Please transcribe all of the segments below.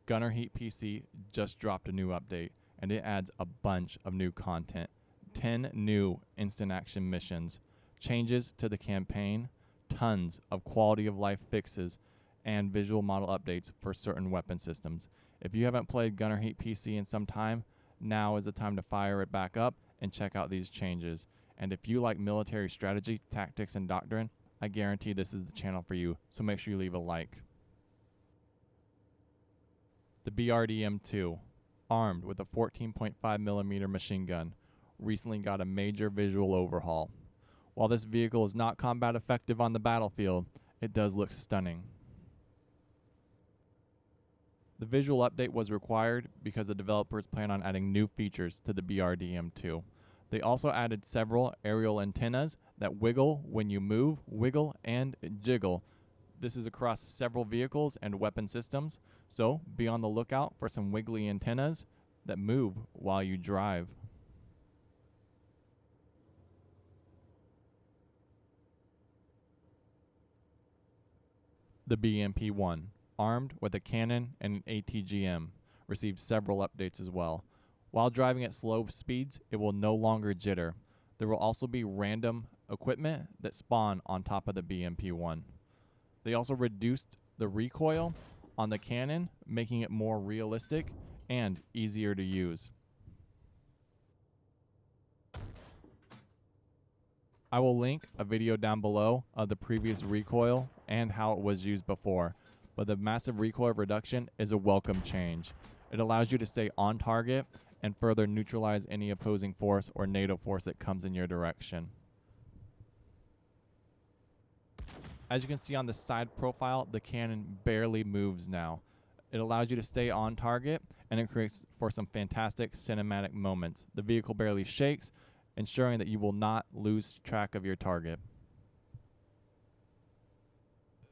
Gunner Heat PC just dropped a new update, and it adds a bunch of new content. 10 new instant action missions, changes to the campaign, tons of quality of life fixes, and visual model updates for certain weapon systems. If you haven't played Gunner Heat PC in some time, now is the time to fire it back up and check out these changes. And if you like military strategy, tactics, and doctrine, I guarantee this is the channel for you, so make sure you leave a like. The BRDM-2, armed with a 14.5mm machine gun, recently got a major visual overhaul. While this vehicle is not combat effective on the battlefield, it does look stunning. The visual update was required because the developers plan on adding new features to the BRDM-2. They also added several aerial antennas that wiggle when you move, wiggle, and jiggle. This is across several vehicles and weapon systems, so be on the lookout for some wiggly antennas that move while you drive. The BMP-1, armed with a cannon and an ATGM, received several updates as well. While driving at slow speeds, it will no longer jitter. There will also be random equipment that spawn on top of the BMP-1. They also reduced the recoil on the cannon, making it more realistic and easier to use. I will link a video down below of the previous recoil and how it was used before, but the massive recoil reduction is a welcome change. It allows you to stay on target and further neutralize any opposing force or NATO force that comes in your direction. As you can see on the side profile, the cannon barely moves now. It allows you to stay on target, and it creates for some fantastic cinematic moments. The vehicle barely shakes, ensuring that you will not lose track of your target.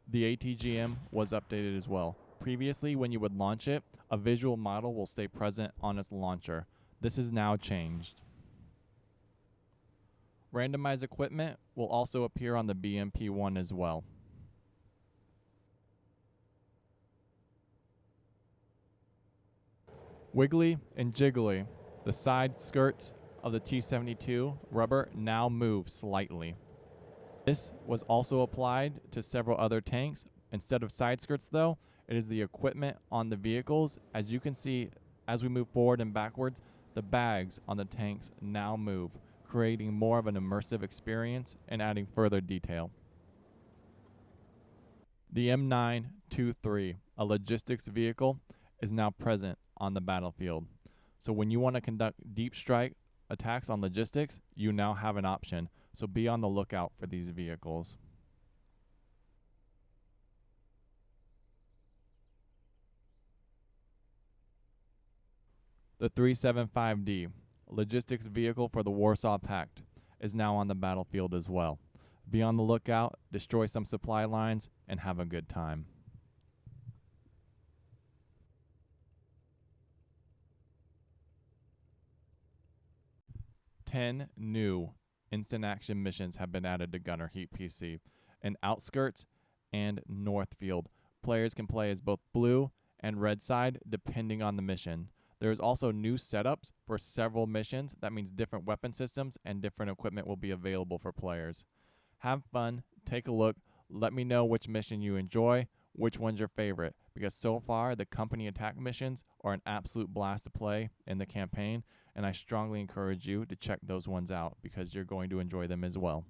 The ATGM was updated as well. Previously, when you would launch it, a visual model will stay present on its launcher. This is now changed. Randomized equipment will also appear on the BMP-1 as well. Wiggly and jiggly, the side skirts of the T-72 rubber now move slightly. This was also applied to several other tanks. Instead of side skirts though, it is the equipment on the vehicles. As you can see, as we move forward and backwards, the bags on the tanks now move, creating more of an immersive experience and adding further detail. The M923, a logistics vehicle, is now present on the battlefield. So when you want to conduct deep strike attacks on logistics, you now have an option. So be on the lookout for these vehicles. The 375D, logistics vehicle for the Warsaw Pact, is now on the battlefield as well. Be on the lookout, destroy some supply lines, and have a good time. Ten new instant action missions have been added to Gunner Heat PC. In Outskirts and Northfield, players can play as both blue and red side depending on the mission. There's also new setups for several missions. That means different weapon systems and different equipment will be available for players. Have fun, take a look, let me know which mission you enjoy, which one's your favorite, because so far the company attack missions are an absolute blast to play in the campaign, and I strongly encourage you to check those ones out because you're going to enjoy them as well.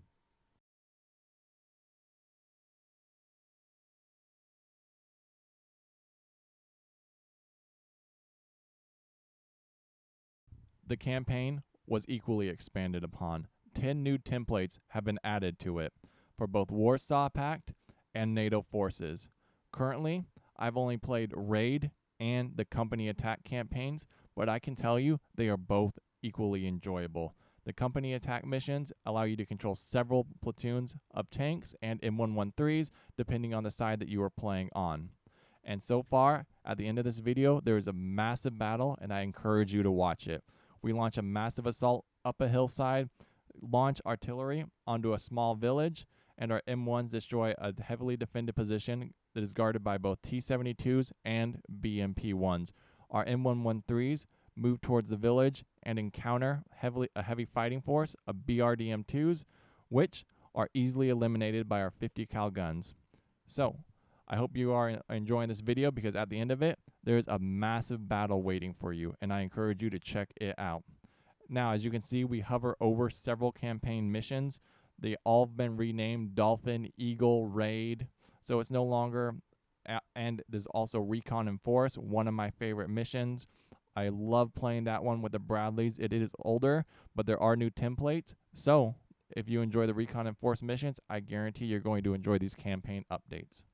The campaign was equally expanded upon. 10 new templates have been added to it for both Warsaw Pact and NATO forces. Currently, I've only played Raid and the company attack campaigns, but I can tell you they are both equally enjoyable. The company attack missions allow you to control several platoons of tanks and M113s depending on the side that you are playing on. And so far, at the end of this video, there is a massive battle, and I encourage you to watch it. We launch a massive assault up a hillside, launch artillery onto a small village, and our M1s destroy a heavily defended position that is guarded by both T-72s and BMP-1s. Our M113s move towards the village and encounter a heavy fighting force of BRDM-2s, which are easily eliminated by our 50 cal guns. So, I hope you are enjoying this video, because at the end of it, there's a massive battle waiting for you, and I encourage you to check it out. Now, as you can see, we hover over several campaign missions. They all have been renamed Dolphin, Eagle, Raid, so it's no longer, and there's also Recon and Force, one of my favorite missions. I love playing that one with the Bradleys. It is older, but there are new templates, so if you enjoy the Recon and Force missions, I guarantee you're going to enjoy these campaign updates.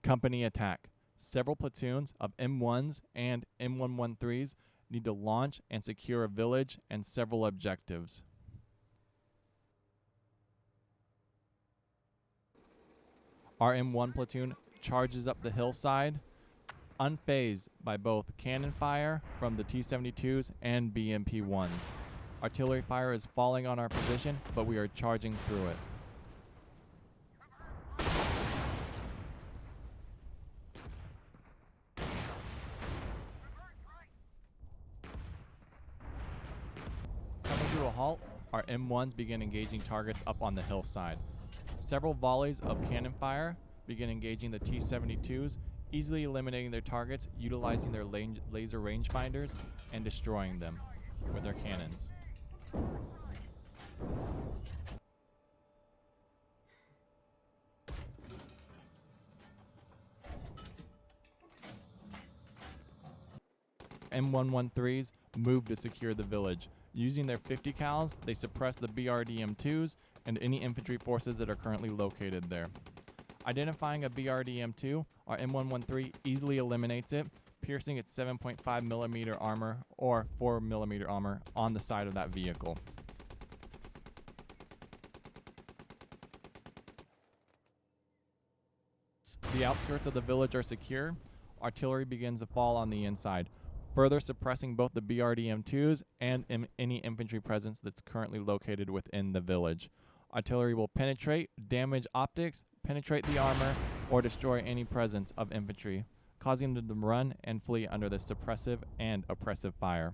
Company attack. Several platoons of M1s and M113s need to launch and secure a village and several objectives. Our M1 platoon charges up the hillside, unfazed by both cannon fire from the T-72s and BMP-1s. Artillery fire is falling on our position, but we are charging through it. Coming to a halt, our M1s begin engaging targets up on the hillside. Several volleys of cannon fire begin engaging the T-72s, easily eliminating their targets, utilizing their laser rangefinders, and destroying them with their cannons. M113s move to secure the village. Using their 50 cals, they suppress the BRDM-2s and any infantry forces that are currently located there. Identifying a BRDM-2, our M113 easily eliminates it, piercing its 7.5mm armor or 4mm armor on the side of that vehicle. The outskirts of the village are secure. Artillery begins to fall on the inside, further suppressing both the BRDM-2s and any infantry presence that's currently located within the village. Artillery will penetrate, damage optics, penetrate the armor, or destroy any presence of infantry, causing them to run and flee under the suppressive and oppressive fire.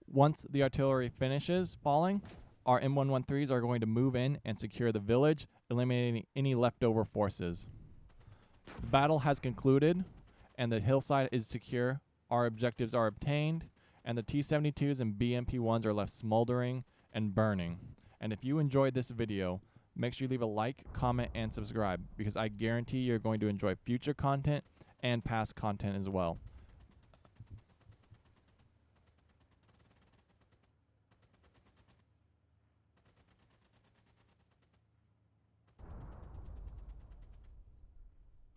Once the artillery finishes falling, our M113s are going to move in and secure the village, eliminating any leftover forces. The battle has concluded, and the hillside is secure. Our objectives are obtained, and the T-72s and BMP-1s are left smoldering and burning. And if you enjoyed this video, make sure you leave a like, comment, and subscribe, because I guarantee you're going to enjoy future content and past content as well.